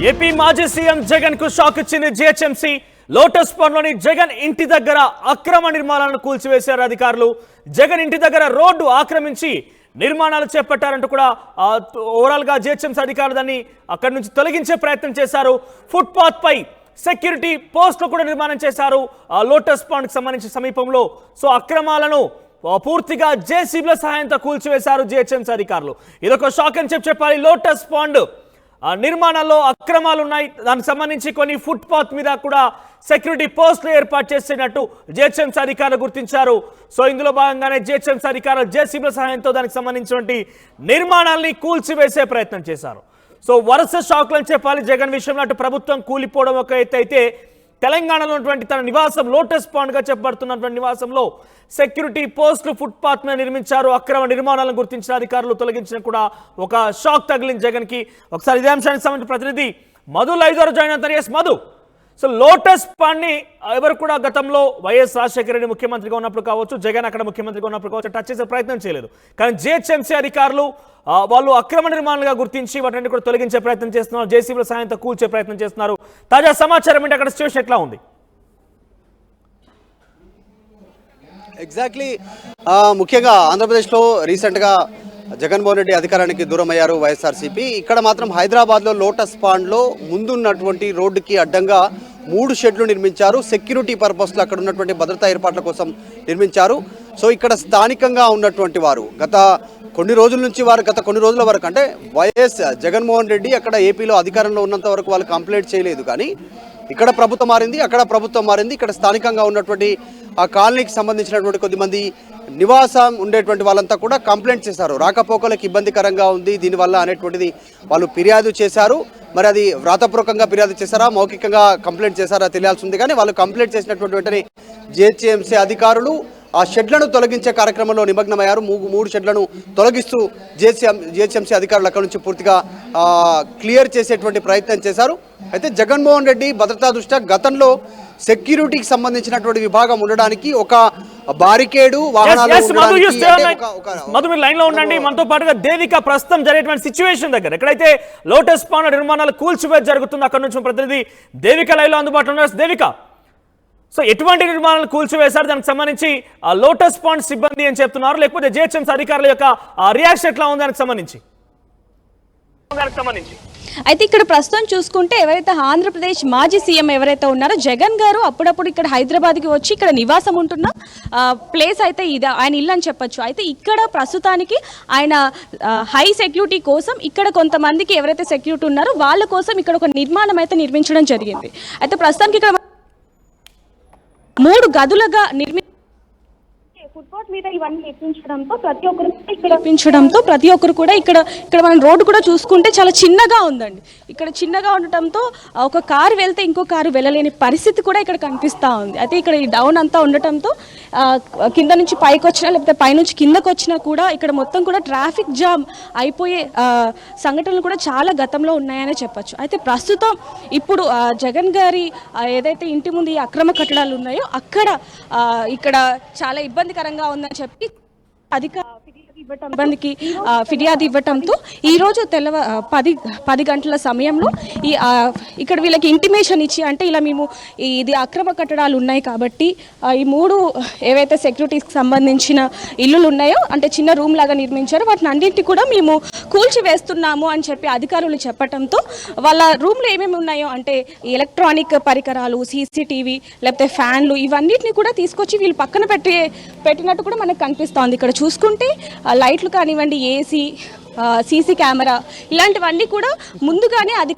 AP మాజీ CM Jagan కు shock ఇచ్చింది జీహెచ్ఎంసీ. లోటస్ పాండ్లోని జగన్ ఇంటి దగ్గర అక్రమ నిర్మాణాలను కూల్చివేశారు అధికారులు. జగన్ ఇంటి దగ్గర రోడ్డు ఆక్రమించి నిర్మాణాలు చేపట్టారంటూ కూడా ఓవరాల్ గా జీహెచ్ఎంసీ అధికారులు దాన్ని అక్కడి నుంచి తొలగించే ప్రయత్నం చేశారు. ఫుట్పాత్ పై సెక్యూరిటీ పోస్టులు కూడా నిర్మాణం చేశారు లోటస్ పాండ్ కి సంబంధించిన సమీపంలో. సో అక్రమాలను పూర్తిగా జేసీబీల సహాయంతో కూల్చివేశారు జీహెచ్ఎంసీ అధికారులు. ఇదొక షాక్ అని చెప్పాలి. లోటస్ పాండ్ నిర్మాణాల్లో అక్రమాలు ఉన్నాయి. దానికి సంబంధించి కొన్ని ఫుట్పాత్ మీద కూడా సెక్యూరిటీ పోస్టులు ఏర్పాటు చేసినట్టు జీహెచ్ఎంసీ అధికారులు గుర్తించారు. సో ఇందులో భాగంగానే జీహెచ్ఎంసీ అధికారులు జేసీబీల సహాయంతో దానికి సంబంధించినటువంటి నిర్మాణాలని కూల్చివేసే ప్రయత్నం చేశారు. సో వరుస షాక్లు అని చెప్పాలి. జగన్ విషయంలో అటు ప్రభుత్వం కూలిపోవడం ఒక ఎత్తు అయితే, తెలంగాణలో ఉన్నటువంటి తన నివాసం లోటస్ పాండ్ గా చెప్పబడుతున్నటువంటి నివాసంలో సెక్యూరిటీ పోస్టులు ఫుట్పాత్ మీద నిర్మించారు. అక్రమ నిర్మాణాలను గుర్తించిన అధికారులు తొలగించిన కూడా ఒక షాక్ తగిలింది జగన్ కి. ఒకసారి ఇదే అంశానికి సంబంధించిన ప్రతినిధి మధు లైవ్ ద్వారా జాయిన్ అవుతారు. Yes Madhu, so Lotus Pond ని ఎవరు కూడా గతంలో వైఎస్ రాజశేఖర రెడ్డి ముఖ్యమంత్రిగా ఉన్నప్పుడు కావచ్చు, జగన్ అక్కడ ముఖ్యమంత్రిగా ఉన్నప్పుడు కావచ్చు టచ్ చేసే ప్రయత్నం చేయలేదు. కానీ జీహెచ్ఎంసీ అధికారులు వాళ్ళు అక్రమ నిర్మాణాలుగా గుర్తించి వాటిని కూడా తొలగించే ప్రయత్నం చేస్తున్నారు. జేసీబీల సహాయంతో కూల్చే ప్రయత్నం చేస్తున్నారు. తాజా సమాచారం ఏంటి, అక్కడ సిచ్యువేషన్ ఎట్లా ఉంది? ఎగ్జాక్ట్లీ, ముఖ్యంగా ఆంధ్రప్రదేశ్లో రీసెంట్గా జగన్మోహన్ రెడ్డి అధికారానికి దూరం అయ్యారు వైఎస్ఆర్సీపీ. ఇక్కడ మాత్రం హైదరాబాద్లో లోటస్ పాండ్లో ముందున్నటువంటి రోడ్డుకి అడ్డంగా 3 షెడ్లు నిర్మించారు. సెక్యూరిటీ పర్పస్లో అక్కడ ఉన్నటువంటి భద్రతా ఏర్పాట్ల కోసం నిర్మించారు. సో ఇక్కడ స్థానికంగా ఉన్నటువంటి వారు గత కొన్ని రోజుల వరకు అంటే వైఎస్ జగన్మోహన్ రెడ్డి అక్కడ ఏపీలో అధికారంలో ఉన్నంత వరకు వాళ్ళు కంప్లైంట్ చేయలేదు. కానీ ఇక్కడ ప్రభుత్వం మారింది, అక్కడ ప్రభుత్వం మారింది. ఇక్కడ స్థానికంగా ఉన్నటువంటి ఆ కాలనీకి సంబంధించినటువంటి కొద్దిమంది నివాసం ఉండేటువంటి వాళ్ళంతా కూడా కంప్లైంట్ చేశారు. రాకపోకలకు ఇబ్బందికరంగా ఉంది దీనివల్ల అనేటువంటిది వాళ్ళు ఫిర్యాదు చేశారు. మరి అది వ్రాతపూర్వకంగా ఫిర్యాదు చేశారా, మౌఖికంగా కంప్లైంట్ చేశారా తెలియాల్సి ఉంది. కానీ వాళ్ళు కంప్లైంట్ చేసినటువంటి వెంటనే జీహెచ్ఎంసీ అధికారులు ఆ షెడ్లను తొలగించే కార్యక్రమంలో నిమగ్నమయ్యారు. 3 షెడ్లను తొలగిస్తూ జీహెచ్ఎంసీ అధికారులు అక్కడి నుంచి పూర్తిగా క్లియర్ చేసేటువంటి ప్రయత్నం చేశారు. అయితే జగన్మోహన్ రెడ్డి భద్రతా దృష్ట్యా గతంలో సెక్యూరిటీకి సంబంధించినటువంటి విభాగం ఉండడానికి ఒక బారికేడు లైన్ లో ఉండండి. మనతో పాటుగా దేవిక ప్రస్తుతం జరిగేటువంటి సిచ్యువేషన్ దగ్గర ఎక్కడైతే లోటస్ పాండ్ నిర్మాణాలు కూల్చివేత జరుగుతుందో అక్కడ నుంచి ప్రతినిధి దేవిక లైవ్ లో అందుబాటులో ఉన్నారు. దేవిక, సో ఎటువంటి నిర్మాణాలు కూల్చివేశారు, దానికి సంబంధించి లోటస్ పాండ్ సిబ్బంది అని చెప్తున్నారు, లేకపోతే జీహెచ్ఎంసీ అధికారుల యొక్క రియాక్షన్ ఎట్లా ఉంది దానికి సంబంధించి? అయితే ఇక్కడ ప్రస్తుతం చూసుకుంటే ఎవరైతే ఆంధ్రప్రదేశ్ మాజీ సీఎం ఎవరైతే ఉన్నారో జగన్ గారు అప్పుడప్పుడు ఇక్కడ హైదరాబాద్కి వచ్చి ఇక్కడ నివాసం ఉంటున్న ప్లేస్ అయితే ఇది ఆయన ఇల్లు అని చెప్పొచ్చు. అయితే ఇక్కడ ప్రస్తుతానికి ఆయన హై సెక్యూరిటీ కోసం ఇక్కడ కొంతమందికి ఎవరైతే సెక్యూరిటీ ఉన్నారో వాళ్ళ కోసం ఇక్కడ ఒక నిర్మాణం అయితే నిర్మించడం జరిగింది. అయితే ప్రస్తుతానికి ఇక్కడ 3 గదులుగా ఫుట్పాత్ మీద ఇవన్నీ నిర్మించడంతో ప్రతి ఒక్కరు కూడా ఇక్కడ మనం రోడ్డు కూడా చూసుకుంటే చాలా చిన్నగా ఉందండి. ఇక్కడ చిన్నగా ఉండటంతో ఒక కారు వెళ్తే ఇంకో కారు వెళ్ళలేని పరిస్థితి కూడా ఇక్కడ కనిపిస్తూ ఉంది. అయితే ఇక్కడ ఈ డౌన్ అంతా ఉండటంతో కింద నుంచి పైకి వచ్చినా లేకపోతే పైనుంచి కిందకు వచ్చినా కూడా ఇక్కడ మొత్తం కూడా ట్రాఫిక్ జామ్ అయిపోయే సంఘటనలు కూడా చాలా గతంలో ఉన్నాయనే చెప్పచ్చు. అయితే ప్రస్తుతం ఇప్పుడు జగన్ గారి ఏదైతే ఇంటి ముందు ఈ అక్రమ కట్టడాలు ఉన్నాయో అక్కడ ఇక్కడ చాలా ఇబ్బందికరంగా ఉందని చెప్పి ఇబ్బందికి ఫిర్యాదు ఇవ్వటంతో ఈరోజు 10 గంటల సమయంలో ఇక్కడ వీళ్ళకి ఇంటిమేషన్ ఇచ్చి, అంటే ఇలా మేము ఇది అక్రమ కట్టడాలు ఉన్నాయి కాబట్టి ఈ 3 ఏవైతే సెక్యూరిటీకి సంబంధించిన ఇల్లులు ఉన్నాయో అంటే చిన్న రూమ్ లాగా నిర్మించారో వాటిని అన్నింటినీ కూడా మేము కూల్చివేస్తున్నాము అని చెప్పి అధికారులు చెప్పడంతో వాళ్ళ రూమ్లో ఏమేమి ఉన్నాయో అంటే ఎలక్ట్రానిక్ పరికరాలు, సీసీటీవీ లేకపోతే ఫ్యాన్లు ఇవన్నిటిని కూడా తీసుకొచ్చి వీళ్ళు పక్కన పెట్టినట్టు కూడా మనకు కనిపిస్తోంది. ఇక్కడ చూసుకుంటే లైట్లు కానివ్వండి, ఏసీ, సీసీ కెమెరా ఇలాంటివన్నీ కూడా ముందుగానే అది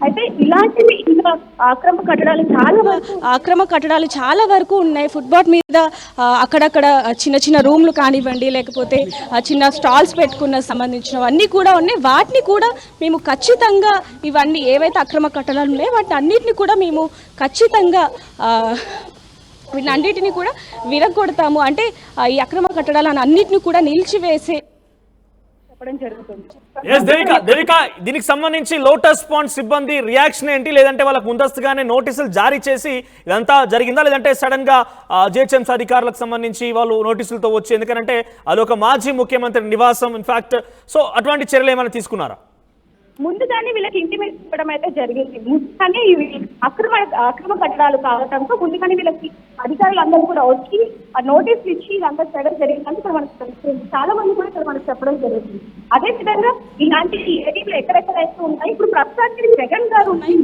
అయితే ఇలాంటివి ఇంకా ఆక్రమ కట్టడాలు చాలా వరకు ఉన్నాయి. ఫుట్పాత్ మీద అక్కడక్కడ చిన్న రూమ్లు కానివ్వండి లేకపోతే చిన్న స్టాల్స్ పెట్టుకున్న సంబంధించినవన్నీ కూడా ఉన్నాయి. వాటిని కూడా మేము ఖచ్చితంగా ఇవన్నీ ఏవైతే అక్రమ కట్టడాలు ఉన్నాయో వాటి అన్నిటిని కూడా మేము ఖచ్చితంగా వీటన్నిటిని కూడా విరగొడతాము. అంటే ఈ అక్రమ కట్టడాలను అన్నిటిని కూడా నిలిచివేసే చెప్పడం జరుగుతుంది. దేవిక దీనికి సంబంధించి లోటస్ పాండ్ సిబ్బంది రియాక్షన్ ఏంటి? లేదంటే వాళ్ళకు ముందస్తుగానే నోటీసులు జారీ చేసి ఇదంతా జరిగిందా, లేదంటే సడన్ గా జిహెచ్ఎంసీ అధికారులకు సంబంధించి వాళ్ళు నోటీసులతో వచ్చి, ఎందుకంటే అది ఒక మాజీ ముఖ్యమంత్రి నివాసం ఇన్ఫాక్ట్, సో అటువంటి చర్యలు ఏమైనా తీసుకున్నారా? ముందుగానే వీళ్ళకి ఇంటిమేషన్ ఇవ్వడం అయితే జరిగింది. ముందుగానే ఇవి అక్రమ కట్టడాలు కావడంతో ముందుగానే వీళ్ళకి అధికారులు అందరూ కూడా వచ్చి ఆ నోటీసులు ఇచ్చి ఇదంతా చేయడం జరిగిందని ఇక్కడ మనకు తెలుస్తుంది. చాలా మంది కూడా ఇక్కడ మనకు చెప్పడం జరుగుతుంది. అదే విధంగా ఇలాంటి ఏరియాలు ఎక్కడెక్కడైతే ఉన్నాయి, ఇప్పుడు ప్రస్తుతానికి జగన్ గారు ఉన్నాయి,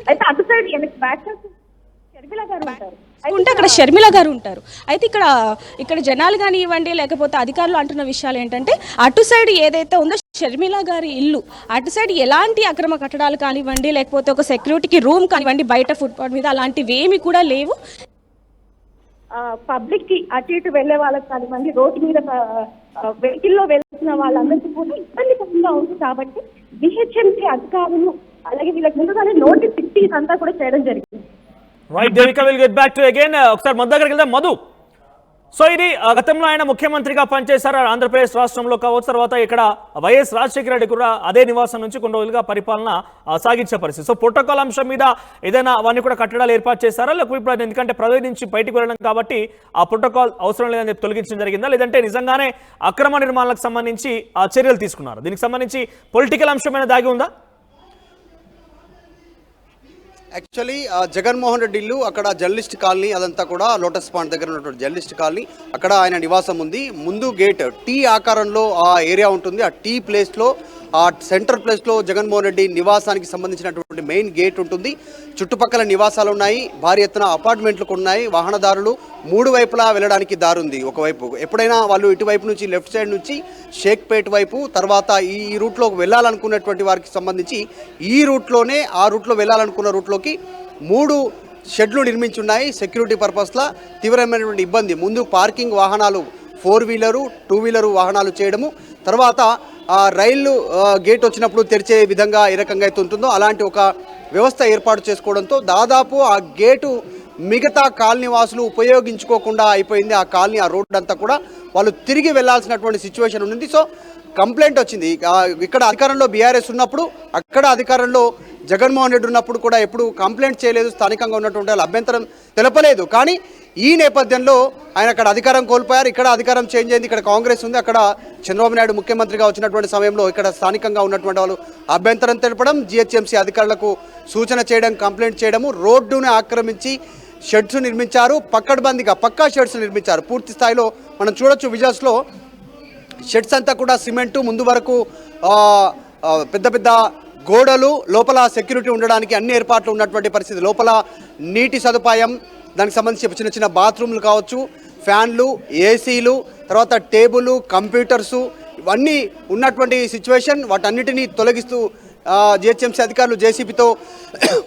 అయితే అటు సైడ్ బ్యాక్ షర్మిల గారు ఉంటారు, ఉంటే అక్కడ షర్మిల గారు ఉంటారు. అయితే ఇక్కడ జనాలు కానివ్వండి లేకపోతే అధికారులు అంటున్న విషయాలు ఏంటంటే అటు సైడ్ ఏదైతే ఉందో షర్మిల గారి ఇల్లు, అటు సైడ్ ఎలాంటి అక్రమ కట్టడాలు కానివ్వండి లేకపోతే ఒక సెక్యూరిటీకి రూమ్ కానివ్వండి బయట ఫుట్పాత్ మీద అలాంటివి ఏమి కూడా లేవు. పబ్లిక్ కి అటు ఇటు వెళ్లే వాళ్ళకి కానివ్వండి, రోడ్డు మీద వెహికల్లో వెళ్తున్న వాళ్ళందరికీ కూడా ఇబ్బందికరంగా ఉంది. కాబట్టి జిహెచ్ఎంసీ అధికారులు అలాగే వీళ్ళకి ముందుగానే నోటీస్ ఇచ్చి ఇదంతా కూడా చేయడం జరిగింది. Right Devika, will get back to again. ఒకసారి మధు దగ్గరికి వెళ్దాం. మధు, సో ఇది గతంలో ఆయన ముఖ్యమంత్రిగా పనిచేశారు ఆంధ్రప్రదేశ్ రాష్ట్రంలో కావచ్చు, తర్వాత ఇక్కడ వైఎస్ రాజశేఖర రెడ్డి కూడా అదే నివాసం నుంచి కొన్ని రోజులుగా పరిపాలన సాగించే పరిస్థితి. సో ప్రోటోకాల్ అంశం మీద ఏదైనా అవన్నీ కూడా కట్టడాలు ఏర్పాటు చేశారా, లేకపోతే ఇప్పుడు ఎందుకంటే ప్రజల నుంచి బయటకు వెళ్ళడం కాబట్టి ఆ ప్రోటోకాల్ అవసరం లేదని చెప్పి తొలగించడం జరిగిందా, లేదంటే నిజంగానే అక్రమ నిర్మాణాలకు సంబంధించి ఆ చర్యలు తీసుకున్నారు? దీనికి సంబంధించి పొలిటికల్ అంశమైన దాగి ఉందా? యాక్చువల్లీ జగన్మోహన్ రెడ్డి ఇల్లు అక్కడ జర్నలిస్ట్ కాలనీ, అదంతా కూడా లోటస్ పాండ్ దగ్గర ఉన్నటువంటి జర్నలిస్ట్ కాలనీ, అక్కడ ఆయన నివాసం ఉంది. ముందు గేట్ టీ ఆకారంలో ఆ ఏరియా ఉంటుంది. ఆ టీ ప్లేస్లో ఆ సెంట్రల్ ప్లేస్లో జగన్మోహన్ రెడ్డి నివాసానికి సంబంధించినటువంటి మెయిన్ గేట్ ఉంటుంది. చుట్టుపక్కల నివాసాలు ఉన్నాయి, భారీ ఎత్తున అపార్ట్మెంట్లు ఉన్నాయి, వాహనదారులు మూడు వైపులా వెళ్ళడానికి దారుంది. ఒకవైపు ఎప్పుడైనా వాళ్ళు ఇటువైపు నుంచి లెఫ్ట్ సైడ్ నుంచి షేక్పేట్ వైపు, తర్వాత ఈ రూట్లో వెళ్ళాలనుకున్నటువంటి వారికి సంబంధించి ఈ రూట్లోనే ఆ రూట్లో వెళ్ళాలనుకున్న రూట్లోకి 3 షెడ్లు నిర్మించున్నాయి. సెక్యూరిటీ పర్పస్లా తీవ్రమైనటువంటి ఇబ్బంది. ముందు పార్కింగ్ వాహనాలు 4 వీలరు 2 వీలరు వాహనాలు చేయడము, తర్వాత రైలు గేట్ వచ్చినప్పుడు తెరిచే విధంగా ఏ రకంగా అయితే ఉంటుందో అలాంటి ఒక వ్యవస్థ ఏర్పాటు చేసుకోవడంతో దాదాపు ఆ గేటు మిగతా కాలనీ వాసులు ఉపయోగించుకోకుండా అయిపోయింది. ఆ కాలనీ ఆ రోడ్ అంతా కూడా వాళ్ళు తిరిగి వెళ్లాల్సినటువంటి సిచ్యువేషన్ ఉంది. సో కంప్లైంట్ వచ్చింది. ఇక్కడ అధికారంలో బీఆర్ఎస్ ఉన్నప్పుడు, అక్కడ అధికారంలో జగన్మోహన్ రెడ్డి ఉన్నప్పుడు కూడా ఎప్పుడు కంప్లైంట్ చేయలేదు, స్థానికంగా ఉన్నటువంటి వాళ్ళు అభ్యంతరం తెలపలేదు. కానీ ఈ నేపథ్యంలో ఆయన అక్కడ అధికారం కోల్పోయారు, ఇక్కడ అధికారం చేంజ్ అయింది, ఇక్కడ కాంగ్రెస్ ఉంది, అక్కడ చంద్రబాబు నాయుడు ముఖ్యమంత్రిగా వచ్చినటువంటి సమయంలో ఇక్కడ స్థానికంగా ఉన్నటువంటి వాళ్ళు అభ్యంతరం తెలపడం, జిహెచ్ఎంసీ అధికారులకు సూచన చేయడం, కంప్లైంట్ చేయడము, రోడ్డును ఆక్రమించి షెడ్స్ నిర్మించారు, పక్కడ్బందీగా పక్కా షెడ్స్ నిర్మించారు. పూర్తి స్థాయిలో మనం చూడొచ్చు విజువల్స్లో షెడ్స్ అంతా కూడా సిమెంటు, ముందు వరకు పెద్ద పెద్ద గోడలు, లోపల సెక్యూరిటీ ఉండడానికి అన్ని ఏర్పాట్లు ఉన్నటువంటి పరిస్థితి. లోపల నీటి సదుపాయం, దానికి సంబంధించి చిన్న చిన్న బాత్రూమ్లు కావచ్చు, ఫ్యాన్లు, ఏసీలు, తర్వాత టేబుల్, కంప్యూటర్సు, ఇవన్నీ ఉన్నటువంటి సిచ్యువేషన్. వాటన్నిటినీ తొలగిస్తూ జిహెచ్ఎంసీ అధికారులు జేసీబీతో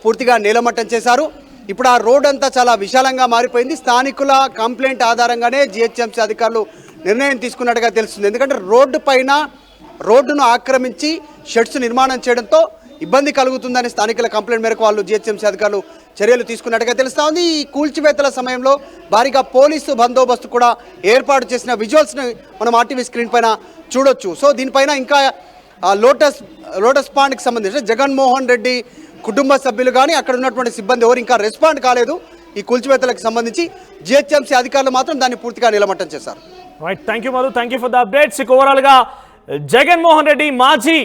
పూర్తిగా నేలమట్టం చేశారు. ఇప్పుడు ఆ రోడ్ అంతా చాలా విశాలంగా మారిపోయింది. స్థానికుల కంప్లైంట్ ఆధారంగానే జిహెచ్ఎంసీ అధికారులు నిర్ణయం తీసుకున్నట్టుగా తెలుస్తుంది. ఎందుకంటే రోడ్డును ఆక్రమించి షెడ్స్ నిర్మాణం చేయడంతో ఇబ్బంది కలుగుతుందని స్థానికుల కంప్లైంట్ మేరకు వాళ్ళు జిహెచ్ఎంసీ అధికారులు చర్యలు తీసుకున్నట్టుగా తెలుస్తూ ఉంది. ఈ కూల్చివేతల సమయంలో భారీగా పోలీసు బందోబస్తు కూడా ఏర్పాటు చేసిన విజువల్స్ని మనం ఆర్టీవీ స్క్రీన్ పైన చూడొచ్చు. సో దీనిపైన ఇంకా లోటస్ పాండ్కి సంబంధించి జగన్మోహన్ రెడ్డి కుటుంబ సభ్యులు కానీ అక్కడ ఉన్నటువంటి సిబ్బంది ఎవరు ఇంకా రెస్పాండ్ కాలేదు. ఈ కూల్చివేతలకు సంబంధించి జిహెచ్ఎంసీ అధికారులు మాత్రం దాన్ని పూర్తిగా నిలమట్టం చేశారు. Right, thank you Madhu, thank you for the updates. ఓవరాల్గా జగన్మోహన్ రెడ్డి మాజీ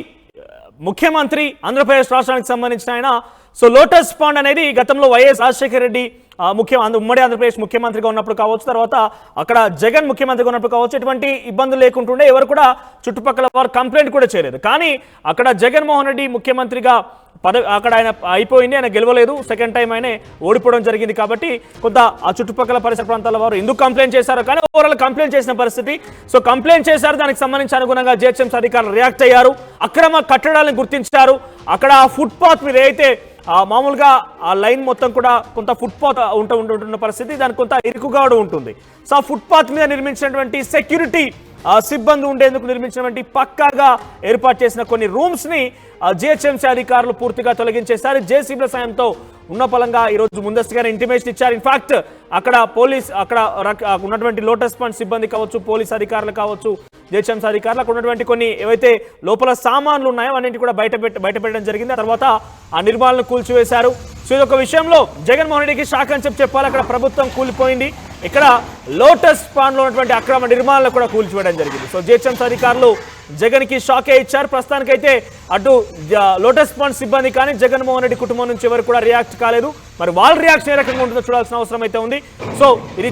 ముఖ్యమంత్రి, ఆంధ్రప్రదేశ్ రాష్ట్రానికి సంబంధించిన ఆయన. సో లోటస్ పాండ్ అనేది గతంలో వైఎస్ రాజశేఖర రెడ్డి ఉమ్మడి ఆంధ్రప్రదేశ్ ముఖ్యమంత్రిగా ఉన్నప్పుడు కావచ్చు, తర్వాత అక్కడ జగన్ ముఖ్యమంత్రిగా ఉన్నప్పుడు కావచ్చు, ఎటువంటి ఇబ్బందులు లేకుంటుండే, ఎవరు కూడా చుట్టుపక్కల వారు కంప్లైంట్ కూడా చేయలేదు. కానీ అక్కడ జగన్మోహన్ రెడ్డి ముఖ్యమంత్రిగా అక్కడ ఆయన అయిపోయింది, ఆయన గెలవలేదు, సెకండ్ టైం ఆయనే ఓడిపోవడం జరిగింది. కాబట్టి కొంత ఆ చుట్టుపక్కల పరిసర ప్రాంతాల వారు ఎందుకు కంప్లైంట్ చేశారో కానీ ఓవరాల్ కంప్లైంట్ చేసిన పరిస్థితి. సో కంప్లైంట్ చేశారు, దానికి సంబంధించి అనుగుణంగా జిహెచ్ఎంసీ అధికారులు రియాక్ట్ అయ్యారు, అక్రమ కట్టడాలను గుర్తించారు. అక్కడ ఆ ఫుట్పాత్ మీద అయితే మామూలుగా ఆ లైన్ మొత్తం కూడా కొంత ఫుట్పాత్ ఉంటున్న పరిస్థితి, దానికి కొంత ఇరుకుగా ఉంటుంది. సో ఆ ఫుట్పాత్ మీద నిర్మించినటువంటి సెక్యూరిటీ సిబ్బంది ఉండేందుకు నిర్మించినటువంటి పక్కాగా ఏర్పాటు చేసిన కొన్ని రూమ్స్ని జిహెచ్ఎంసీ అధికారులు పూర్తిగా తొలగించేశారు. జేసీబీల సాయంతో ఉన్న పలంగా ఈరోజు ముందస్తుగానే ఇంటిమేషన్ ఇచ్చారు. ఇన్ఫాక్ట్ అక్కడ ఉన్నటువంటి లోటస్ పాండ్ సిబ్బంది కావచ్చు, పోలీస్ అధికారులు కావచ్చు, జిహెచ్ఎంసీ అధికారులు. అక్కడ ఉన్నటువంటి కొన్ని ఏవైతే లోపల సామాన్లు ఉన్నాయో అన్నింటి కూడా బయట పెట్టడం జరిగింది. ఆ తర్వాత ఆ నిర్మాణాలను కూల్చివేశారు. సో ఇది ఒక విషయంలో జగన్మోహన్ రెడ్డికి షాక్ అని చెప్పాలి. అక్కడ ప్రభుత్వం కూలిపోయింది, ఇక్కడ లోటస్ పాండ్లో ఉన్నటువంటి అక్రమ నిర్మాణాలు కూడా కూల్చివేయడం జరిగింది. సో జిహెచ్ఎంసీ అధికారులు జగన్కి షాకే ఇచ్చారు. ప్రస్తుతానికైతే అటు లోటస్ పాండ్ సిబ్బంది కానీ జగన్మోహన్ రెడ్డి కుటుంబం నుంచి ఎవరు కూడా రియాక్ట్ కాలేదు. మరి వాళ్ళ రియాక్షన్ ఏ రకంగా ఉంటుందో చూడాల్సిన అవసరం అయితే ఉంది. సో ఇది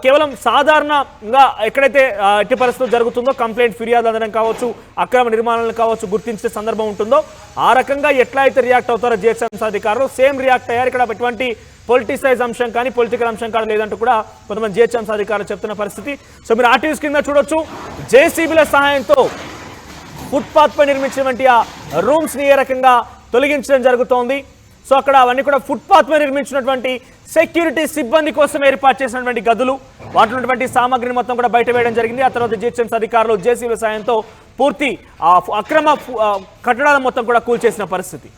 కేవలం సాధారణంగా ఎక్కడైతే ఎట్టి పరిస్థితులు జరుగుతుందో కంప్లైంట్ ఫిర్యాదు అందడం కావచ్చు, అక్రమ నిర్మాణాలను కావచ్చు గుర్తించే సందర్భం ఉంటుందో ఆ రకంగా ఎట్లా అయితే రియాక్ట్ అవుతారో జిహెచ్ఎంసీ అధికారులు సేమ్ రియాక్ట్ అయ్యారు. ఇక్కడ ఎటువంటి పొలిటిసైజ్ అంశం కానీ పొలిటికల్ అంశం కానీ లేదంటూ కూడా కొంతమంది జిహెచ్ఎంసీ అధికారులు చెప్తున్న పరిస్థితి. సో మీరు ఆర్టీవీస్ కింద చూడొచ్చు, జేసీబీల సహాయంతో ఫుట్పాత్ పై నిర్మించినటువంటి ఆ రూమ్స్ ని ఏ రకంగా తొలగించడం జరుగుతోంది. సో అక్కడ అవన్నీ కూడా ఫుట్పాత్ మీద నిర్మించినటువంటి సెక్యూరిటీ సిబ్బంది కోసం ఏర్పాటు చేసినటువంటి గదులు, వాటిలో ఉన్నటువంటి సామాగ్రిని మొత్తం కూడా బయట వేయడం జరిగింది. ఆ తర్వాత జిహెచ్ఎంసీ అధికారులు జేసీబీల సహాయంతో పూర్తి అక్రమ కట్టడాలను మొత్తం కూడా కూల్చేసిన పరిస్థితి.